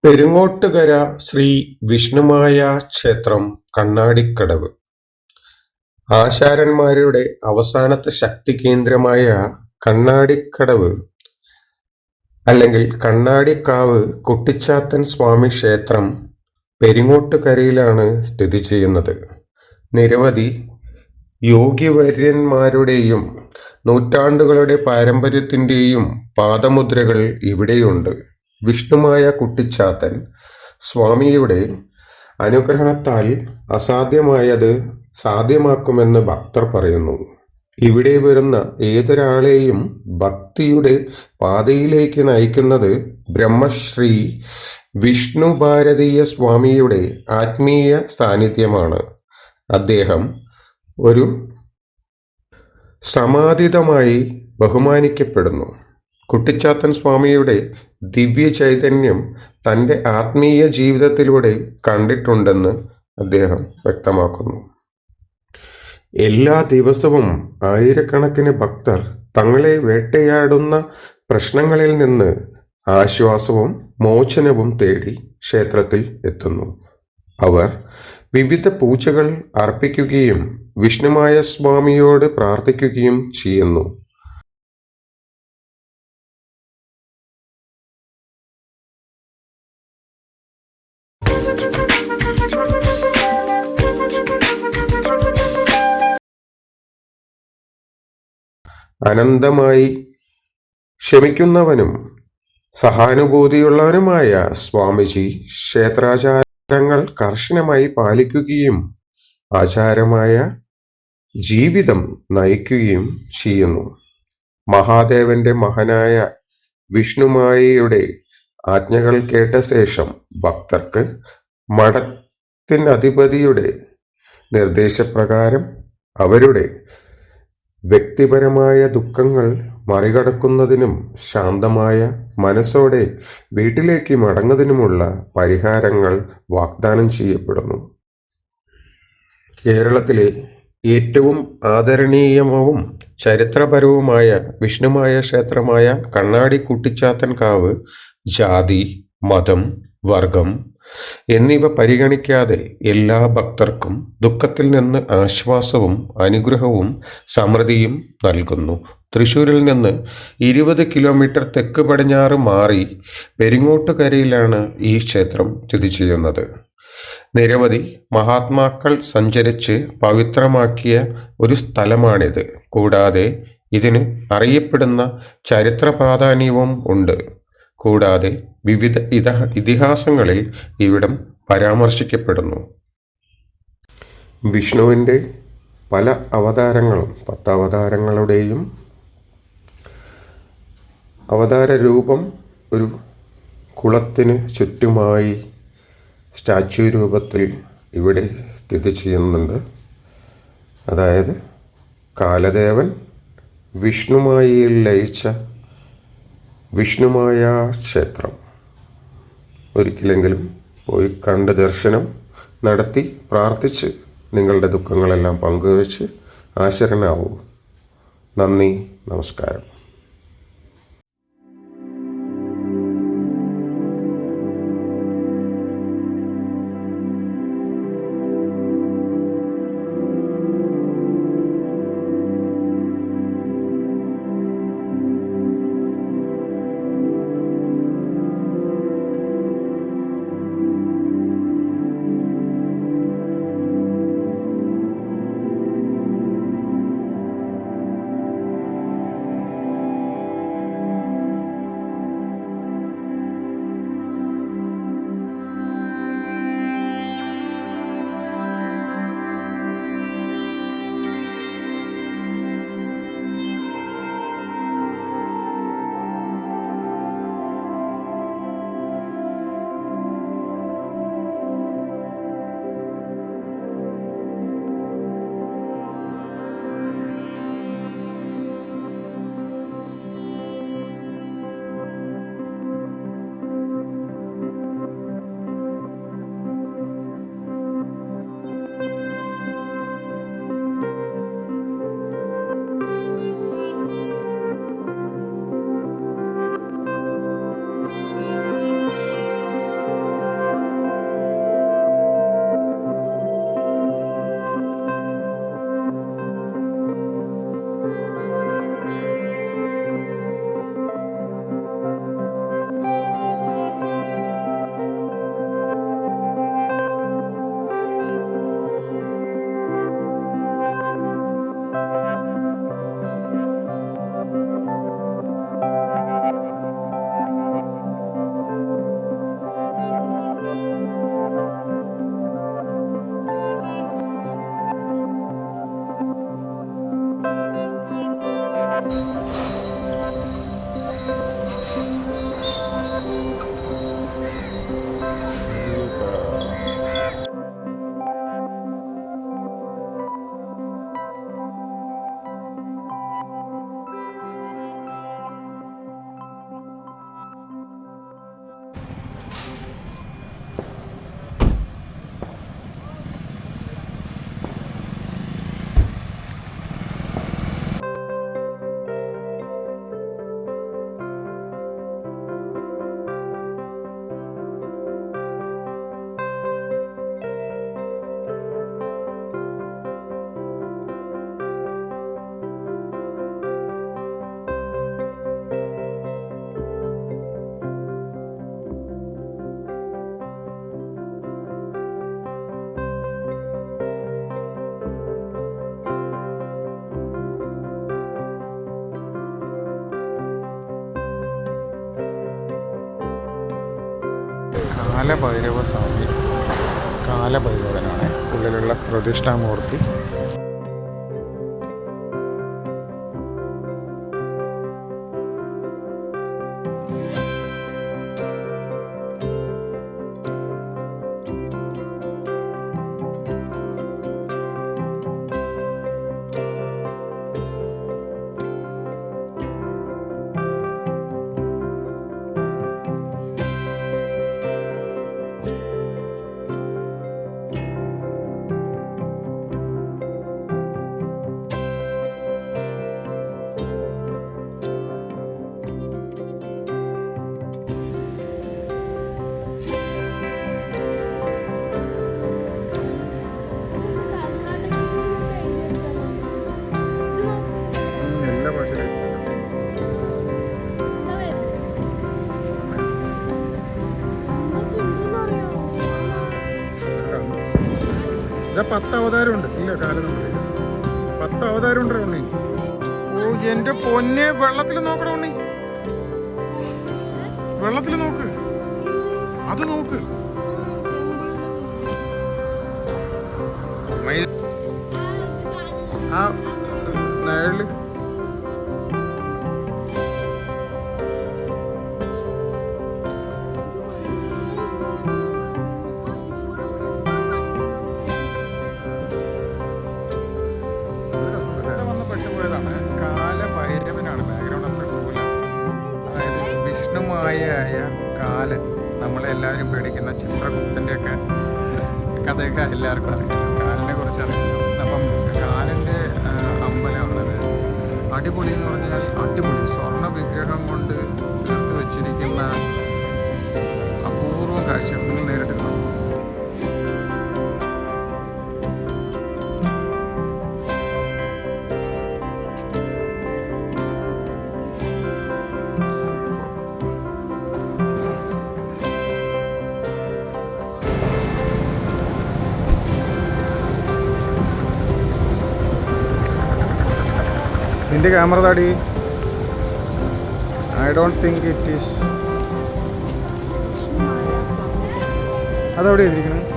പെരിങ്ങോട്ടുകര ശ്രീ വിഷ്ണുമായ ക്ഷേത്രം കണ്ണാടിക്കടവ്. ആശാരന്മാരുടെ അവസാനത്തെ ശക്തികേന്ദ്രമായ കണ്ണാടിക്കടവ് അല്ലെങ്കിൽ കണ്ണാടിക്കാവ് കുട്ടിച്ചാത്തൻ സ്വാമി ക്ഷേത്രം പെരിങ്ങോട്ടുകരയിലാണ് സ്ഥിതി ചെയ്യുന്നത്. നിരവധി യോഗിവര്യന്മാരുടെയും നൂറ്റാണ്ടുകളുടെ പാരമ്പര്യത്തിൻ്റെയും പാദമുദ്രകൾ ഇവിടെയുണ്ട്. വിഷ്ണുമായ കുട്ടിച്ചാത്തൻ സ്വാമിയുടെ അനുഗ്രഹത്താൽ അസാധ്യമായത് സാധ്യമാക്കുമെന്ന് ഭക്തർ പറയുന്നു. ഇവിടെ വരുന്ന ഏതൊരാളെയും ഭക്തിയുടെ പാതയിലേക്ക് നയിക്കുന്നത് ബ്രഹ്മശ്രീ വിഷ്ണു ഭാരതീയ സ്വാമിയുടെ ആത്മീയ സാന്നിധ്യമാണ്. അദ്ദേഹം ഒരു സമാധിതമായി ബഹുമാനിക്കപ്പെടുന്നു. കുട്ടിച്ചാത്തൻ സ്വാമിയുടെ ദിവ്യ ചൈതന്യം തൻ്റെ ആത്മീയ ജീവിതത്തിലൂടെ കണ്ടിട്ടുണ്ടെന്ന് അദ്ദേഹം വ്യക്തമാക്കുന്നു. എല്ലാ ദിവസവും ആയിരക്കണക്കിന് ഭക്തർ തങ്ങളെ വേട്ടയാടുന്ന പ്രശ്നങ്ങളിൽ നിന്ന് ആശ്വാസവും മോചനവും തേടി ക്ഷേത്രത്തിൽ എത്തുന്നു. അവർ വിവിധ പൂജകൾ അർപ്പിക്കുകയും വിഷ്ണുമായ സ്വാമിയോട് പ്രാർത്ഥിക്കുകയും ചെയ്യുന്നു. അനന്തമായി ക്ഷമിക്കുന്നവനും സഹാനുഭൂതിയുള്ളവനുമായ സ്വാമിജി ക്ഷേത്രാചാരങ്ങൾ കർശനമായി പാലിക്കുകയും ആചാരമായ ജീവിതം നയിക്കുകയും ചെയ്യുന്നു. മഹാദേവന്റെ മകനായ വിഷ്ണുമായയുടെ ആജ്ഞകൾ കേട്ട ശേഷം ഭക്തർക്ക് മഠത്തിനധിപതിയുടെ നിർദ്ദേശപ്രകാരം അവരുടെ വ്യക്തിപരമായ ദുഃഖങ്ങൾ മറികടക്കുന്നതിനും ശാന്തമായ മനസ്സോടെ വീട്ടിലേക്ക് മടങ്ങുന്നതിനുമുള്ള പരിഹാരങ്ങൾ വാഗ്ദാനം ചെയ്യപ്പെടുന്നു. കേരളത്തിലെ ഏറ്റവും ആദരണീയവും ചരിത്രപരവുമായ വിഷ്ണുമായ ക്ഷേത്രമായ കണ്ണാടി കുട്ടിച്ചാത്തൻ കാവ് ജാതി, മതം, വർഗം എന്നിവ പരിഗണിക്കാതെ എല്ലാ ഭക്തർക്കും ദുഃഖത്തിൽ നിന്ന് ആശ്വാസവും അനുഗ്രഹവും സമൃദ്ധിയും നൽകുന്നു. തൃശ്ശൂരിൽ നിന്ന് 20 കിലോമീറ്റർ തെക്ക് പടിഞ്ഞാറ് മാറി പെരിങ്ങോട്ടുകരയിലാണ് ഈ ക്ഷേത്രം സ്ഥിതി ചെയ്യുന്നത്. നിരവധി മഹാത്മാക്കൾ സഞ്ചരിച്ച് പവിത്രമാക്കിയ ഒരു സ്ഥലമാണിത്. കൂടാതെ ഇതിന് അറിയപ്പെടുന്ന ചരിത്ര പ്രാധാന്യവും ഉണ്ട്. കൂടാതെ വിവിധ ഇതിഹാസങ്ങളിൽ ഇവിടം പരാമർശിക്കപ്പെടുന്നു. വിഷ്ണുവിൻ്റെ പല അവതാരങ്ങളും 10 അവതാരങ്ങളുടെയും അവതാര രൂപം ഒരു കുളത്തിന് ചുറ്റുമായി സ്റ്റാച്യു രൂപത്തിൽ ഇവിടെ സ്ഥിതി ചെയ്യുന്നുണ്ട്. അതായത് കാലദേവൻ വിഷ്ണുമായയിൽ ലയിച്ച വിഷ്ണുമായ ക്ഷേത്രം. ഒരിക്കലെങ്കിലും പോയി കണ്ട് ദർശനം നടത്തി പ്രാർത്ഥിച്ച് നിങ്ങളുടെ ദുഃഖങ്ങളെല്ലാം പങ്കുവച്ച് ആശരനാവൂ. നന്ദി, നമസ്കാരം. കാലഭൈരവ സ്വാമി, കാലഭൈരവനാണ് ഉള്ളിലുള്ള പ്രതിഷ്ഠാമൂർത്തി. ഇതാ 10 അവതാരമുണ്ട്. ഇല്ല കാലം 10 അവതാരമുണ്ട് ഉണ്ണി. ഓ എന്റെ പൊന്നെ, വെള്ളത്തിൽ നോക്കണം ഉണ്ണി, വെള്ളത്തിൽ നോക്ക്, അത് നോക്ക്. ആ നേരില് കാലഭൈരവനാണ്. ബാക്ക്ഗ്രൗണ്ട് അത്ര കൂല. അതായത് വിഷ്ണുമായയായ കാലൻ, നമ്മളെല്ലാവരും പേടിക്കുന്ന ചിത്രഗുപ്തൻ്റെ ഒക്കെ കഥയൊക്കെ എല്ലാവർക്കും അറിയാം. കാലനെ കുറിച്ച് അറിയാം. അപ്പം കാലൻ്റെ അമ്പലമാണത്. അടിപൊളി എന്ന് പറഞ്ഞാൽ അടിപൊളി, സ്വർണ്ണ വിഗ്രഹം കൊണ്ട് ചേർത്ത് വെച്ചിരിക്കുന്ന അപൂർവ കാഴ്ച നിങ്ങൾ നേരിട്ട് കാണും. നിന്റെ ക്യാമറ താടി. I don't think it is. അതെവിടെ എഴുതിയിരിക്കുന്നത്?